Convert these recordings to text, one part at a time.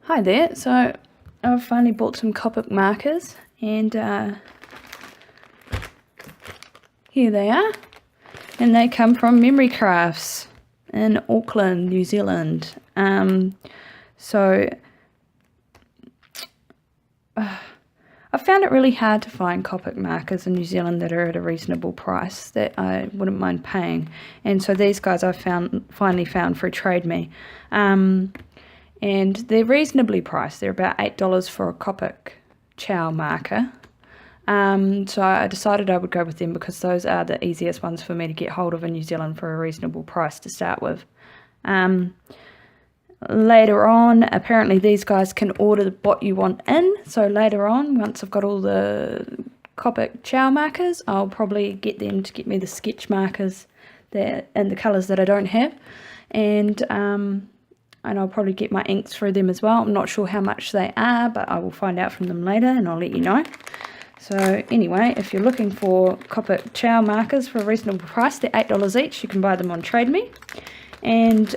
Hi there, so I've finally bought some Copic markers and here they are, and they come from Memory Crafts in Auckland, New Zealand. I found it really hard to find Copic markers in New Zealand that are at a reasonable price that I wouldn't mind paying, and so these guys I finally found for Trade Me. And they're reasonably priced. They're about $8 for a Copic Ciaos marker. So I decided I would go with them because those are the easiest ones for me to get hold of in New Zealand for a reasonable price to start with. Later on, apparently these guys can order what you want in. So later on, once I've got all the Copic Ciaos markers, I'll probably get them to get me the sketch markers that in the colours that I don't have. And I'll probably get my inks through them as well. I'm not sure how much they are, but I will find out from them later and I'll let you know. So anyway, if you're looking for Copic Ciaos markers for a reasonable price, they're $8 each. You can buy them on Trade Me. And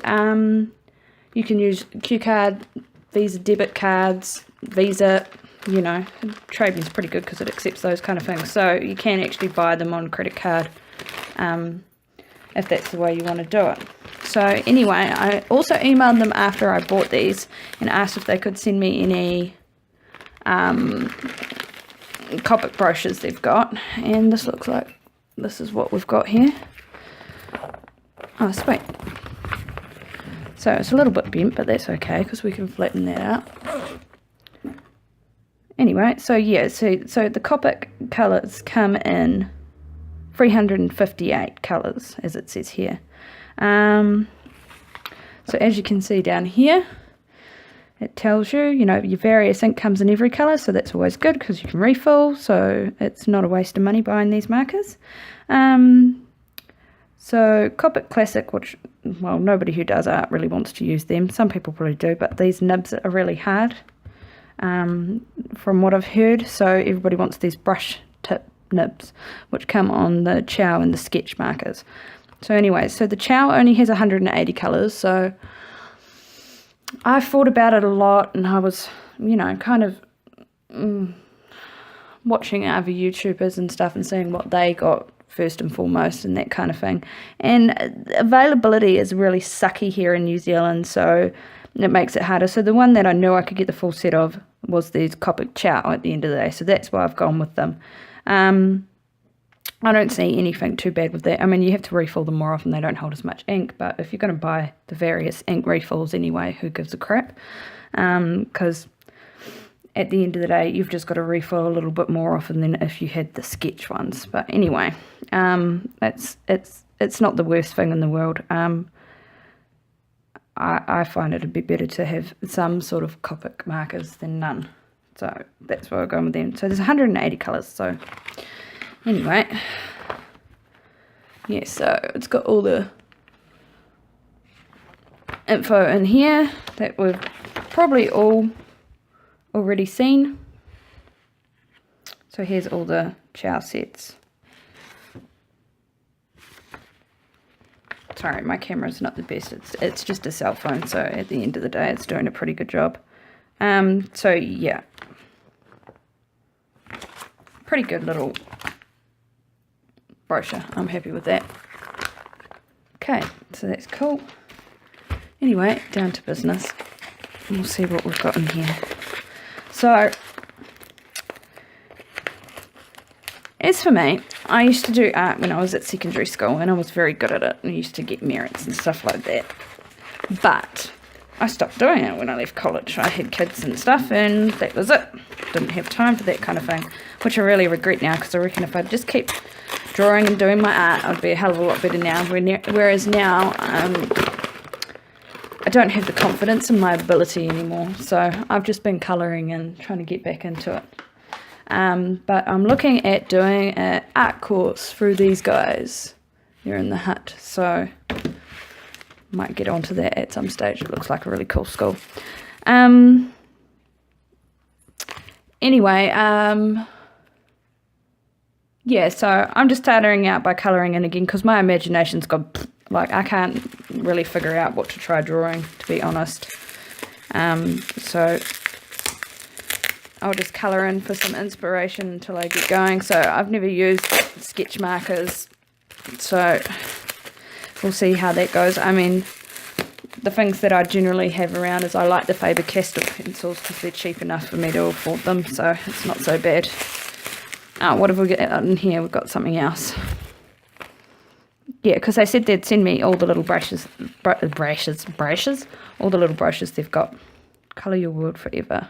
you can use Q card, Visa debit cards, Visa, you know. Trade Me is pretty good because it accepts those kind of things. So you can actually buy them on credit card if that's the way you want to do it. So anyway, I also emailed them after I bought these and asked if they could send me any Copic brochures they've got. And this looks like this is what we've got here. Oh, sweet. So it's a little bit bent, but that's okay because we can flatten that out. Anyway, so yeah, so the Copic colours come in 358 colours, as it says here. So as you can see down here, it tells you, your various ink comes in every colour, so that's always good because you can refill, so it's not a waste of money buying these markers. So Copic Classic, which, well, nobody who does art really wants to use them. Some people probably do, but these nibs are really hard, from what I've heard, so everybody wants these brush tip nibs, which come on the Ciaos and the sketch markers. So anyway, so the Ciaos only has 180 colours, so I thought about it a lot, and I was, kind of watching other YouTubers and stuff and seeing what they got first and foremost and that kind of thing. And availability is really sucky here in New Zealand, so it makes it harder. So the one that I knew I could get the full set of was these Copic Ciaos at the end of the day, so that's why I've gone with them. I don't see anything too bad with that. I mean, you have to refill them more often. They don't hold as much ink, but if you're going to buy the various ink refills anyway, who gives a crap? Because at the end of the day, you've just got to refill a little bit more often than if you had the sketch ones. But anyway, it's not the worst thing in the world. I find it'd be better to have some sort of Copic markers than none. So that's why we're going with them. So there's 180 colours, so anyway, yeah, so it's got all the info in here that we've probably all already seen. So here's all the Ciaos sets. Sorry, my camera's not the best. It's just a cell phone, so at the end of the day, it's doing a pretty good job. So yeah, pretty good little brochure. I'm happy with that. Okay, so that's cool. Anyway, down to business. We'll see what we've got in here. So, as for me, I used to do art when I was at secondary school, and I was very good at it. I used to get merits and stuff like that. But I stopped doing it when I left college. I had kids and stuff, and that was it. Didn't have time for that kind of thing, which I really regret now, because I reckon if I'd just keep drawing and doing my art, I'd be a hell of a lot better now. Whereas now, I don't have the confidence in my ability anymore, so I've just been colouring and trying to get back into it. But I'm looking at doing an art course through these guys. They're in the hut, so might get onto that at some stage. It looks like a really cool school. Anyway, yeah, so I'm just starting out by colouring in again because my imagination's gone, like, I can't really figure out what to try drawing, to be honest. So I'll just colour in for some inspiration until I get going. So I've never used sketch markers, so we'll see how that goes. I mean, the things that I generally have around is I like the Faber-Castell pencils because they're cheap enough for me to afford them, so it's not so bad. What have we got in here? We've got something else. Yeah, because they said they'd send me all the little brushes, all the little brushes they've got. Colour your world forever.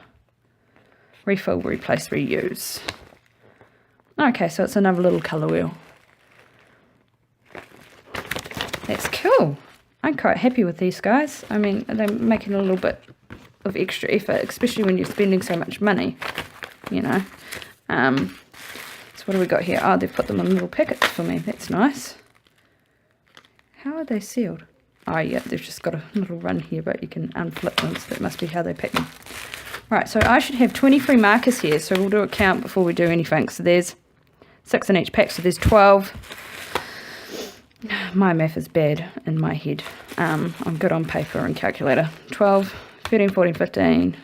Refill, replace, reuse. Okay, so it's another little colour wheel. That's cool. I'm quite happy with these guys. I mean, they're making a little bit of extra effort, especially when you're spending so much money, you know. So what do we got here? Oh, they've put them in little packets for me. That's nice. How are they sealed? Oh, yeah, they've just got a little run here, but you can unflip them, so that must be how they pack them. Right, so I should have 23 markers here, so we'll do a count before we do anything. So there's 6 in each pack, so there's 12. My math is bad in my head. I'm good on paper and calculator. 12, 13, 14, 15,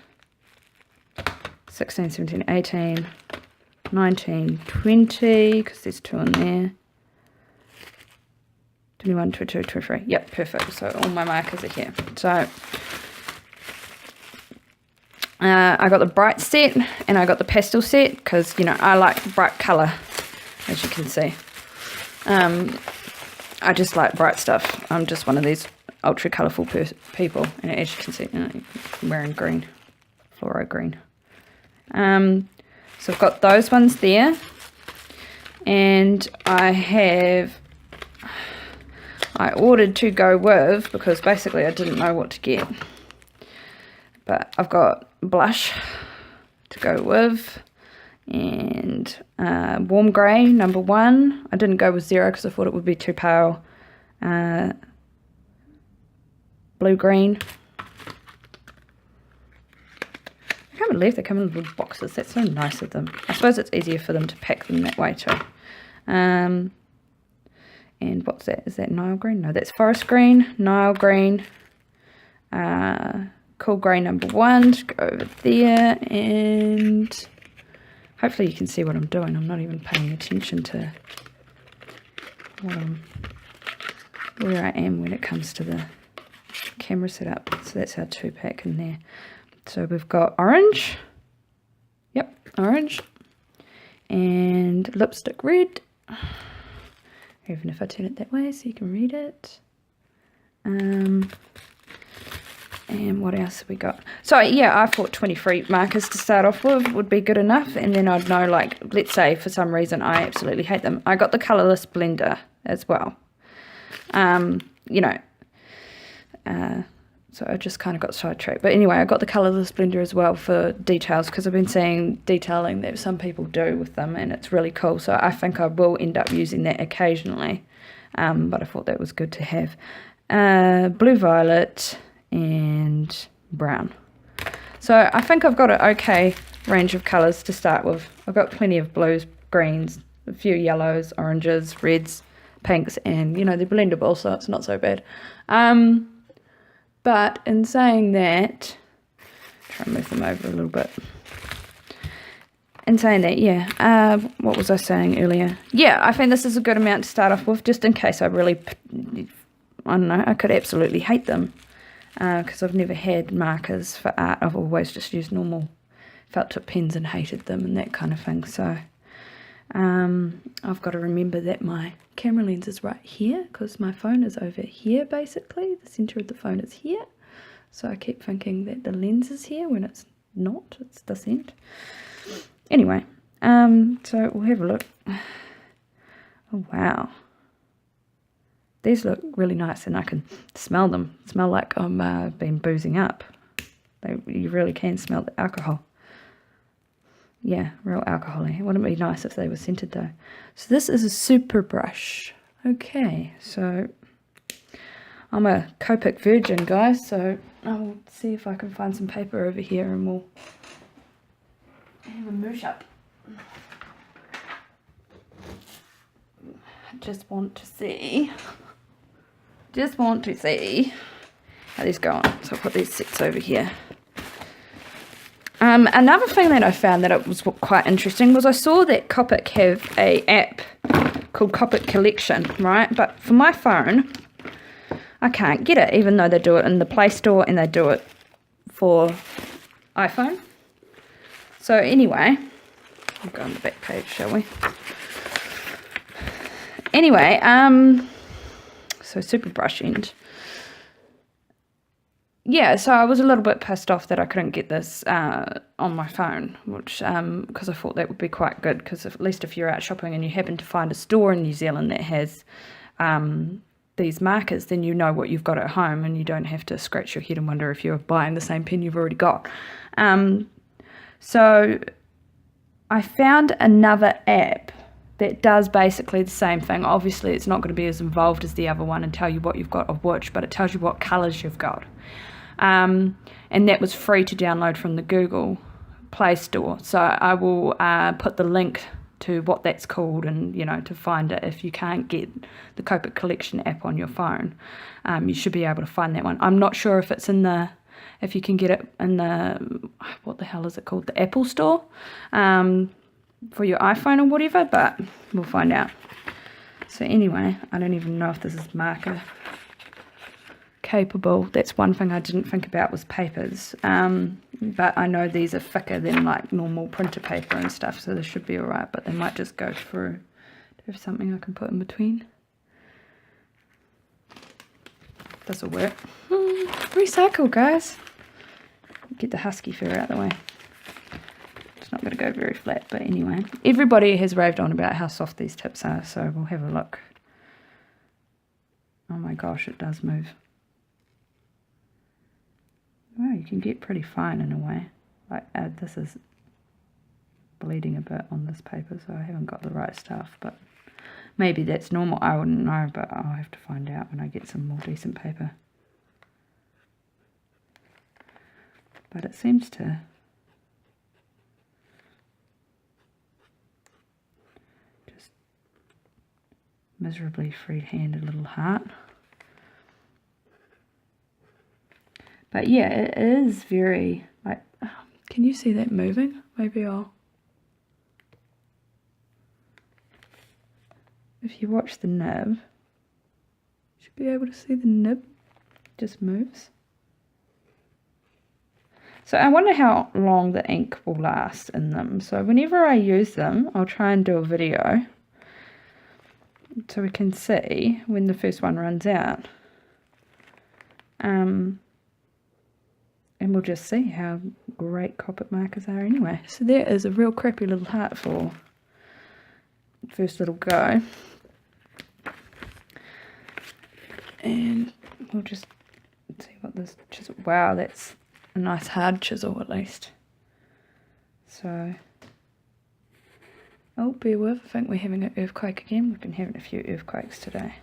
16, 17, 18, 19, 20, because there's 2 in there. 21, 22, 23. Yep, perfect. So all my markers are here. So I got the bright set and I got the pastel set because, you know, I like bright colour, as you can see. I just like bright stuff. I'm just one of these ultra colourful people, and as you can see, you know, I'm wearing green, fluoro green. So I've got those ones there, and I ordered to go with, because basically I didn't know what to get. But I've got blush to go with, and warm grey, number 1. I didn't go with 0 because I thought it would be too pale. Blue green. I can't believe they come in little boxes. That's so nice of them. I suppose it's easier for them to pack them that way too. And what's that? Is that Nile green? No, that's forest green, Nile green, cool grey number 1 to go over there, and hopefully you can see what I'm doing. I'm not even paying attention to where I am when it comes to the camera setup. So that's our 2-pack in there. So we've got orange. Yep, orange. And lipstick red. Even if I turn it that way so you can read it. And what else have we got? So yeah, I thought 23 markers to start off with would be good enough, and then I'd know, like, let's say for some reason I absolutely hate them. I got the colourless blender as well. You know, so I just kind of got sidetracked. But anyway, I got the colourless blender as well for details, because I've been seeing detailing that some people do with them, and it's really cool. So I think I will end up using that occasionally. But I thought that was good to have. Blue violet and brown. So I think I've got an okay range of colours to start with. I've got plenty of blues, greens, a few yellows, oranges, reds, pinks, and, you know, they're blendable, so it's not so bad. But in saying that, try and move them over a little bit. In saying that, yeah, what was I saying earlier? Yeah, I think this is a good amount to start off with, just in case I really, I don't know, I could absolutely hate them. Because I've never had markers for art. I've always just used normal felt tip pens and hated them and that kind of thing. So I've got to remember that my camera lens is right here, because my phone is over here basically. The centre of the phone is here. So I keep thinking that the lens is here when it's not. It's this end. Anyway, so we'll have a look. Oh, wow. These look really nice, and I can smell them. Smell like I'm been boozing up. You really can smell the alcohol. Yeah, real alcohol-y. Wouldn't it be nice if they were scented though? So this is a super brush. Okay, so I'm a Copic virgin, guys, so I'll see if I can find some paper over here and we'll have a moosh up. I just want to see how these go on. So I'll put these sets over here. Another thing that I found that it was quite interesting was I saw that Copic have a app called Copic Collection, right? But for my phone, I can't get it, even though they do it in the Play Store and they do it for iPhone. So anyway, we'll go on the back page, shall we? Anyway, so super brush end. Yeah, so I was a little bit pissed off that I couldn't get this on my phone, which because I thought that would be quite good, because at least if you're out shopping and you happen to find a store in New Zealand that has these markers, then you know what you've got at home and you don't have to scratch your head and wonder if you're buying the same pen you've already got. So I found another app that does basically the same thing. Obviously, it's not going to be as involved as the other one and tell you what you've got of which, but it tells you what colours you've got. And that was free to download from the Google Play Store. So I will put the link to what that's called, and to find it. If you can't get the Copic Collection app on your phone, you should be able to find that one. I'm not sure if it's if you can get it in the, what the hell is it called, the Apple Store, for your iPhone or whatever, but we'll find out. So anyway, I don't even know if this is marker capable. That's one thing I didn't think about, was papers, but I know these are thicker than like normal printer paper and stuff, so this should be alright, but they might just go through. Do I have something I can put in between? This will work. Recycle, guys. Get the husky fur out of the way. It's not going to go very flat, but anyway, everybody has raved on about how soft these tips are, so we'll have a look. Oh my gosh, it does move. Wow, you can get pretty fine in a way. Like this is bleeding a bit on this paper, so I haven't got the right stuff, but maybe that's normal. I wouldn't know, but I'll have to find out when I get some more decent paper. But it seems to just miserably free-handed little heart. But yeah, it is very, like, can you see that moving? Maybe if you watch the nib, you should be able to see the nib just moves. So I wonder how long the ink will last in them. So whenever I use them, I'll try and do a video so we can see when the first one runs out. And we'll just see how great Copic markers are anyway. So there is a real crappy little heart for first little go. And we'll just see what this chisel, wow, that's a nice hard chisel at least. So, oh, bear with, I think we're having an earthquake again. We've been having a few earthquakes today.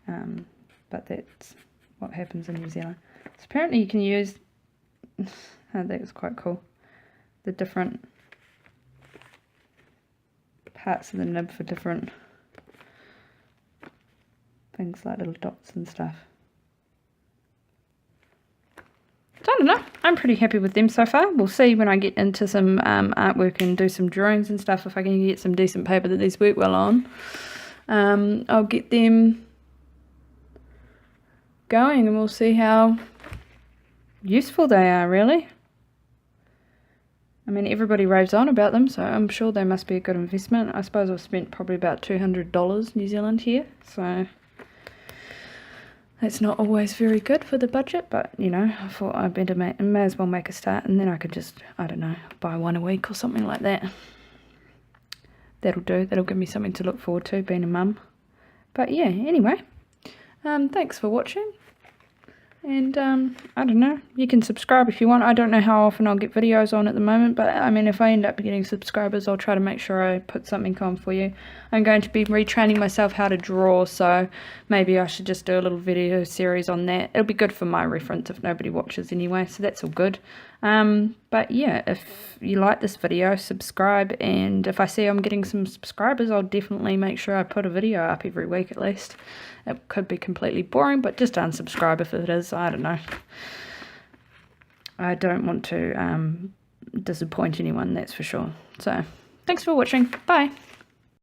But that's what happens in New Zealand. So apparently you can use, that was quite cool, the different parts of the nib for different things like little dots and stuff. So I don't know, I'm pretty happy with them so far. We'll see when I get into some artwork and do some drawings and stuff, if I can get some decent paper that these work well on. I'll get them going and we'll see how useful they are, really. I mean, everybody raves on about them, so I'm sure they must be a good investment. I suppose I've spent probably about $200 New Zealand here, so that's not always very good for the budget, but I thought I'd better may as well make a start, and then I could just, I don't know, buy one a week or something like that. That'll do. That'll give me something to look forward to, being a mum. But yeah, anyway, thanks for watching. And I don't know, you can subscribe if you want. I don't know how often I'll get videos on at the moment, but I mean, if I end up getting subscribers, I'll try to make sure I put something on for you. I'm going to be retraining myself how to draw, so maybe I should just do a little video series on that. It'll be good for my reference if nobody watches anyway, so that's all good. But yeah, if you like this video, subscribe, and if I see I'm getting some subscribers, I'll definitely make sure I put a video up every week at least. It could be completely boring, but just unsubscribe if it is. I don't know. I don't want to disappoint anyone, that's for sure. So thanks for watching. Bye.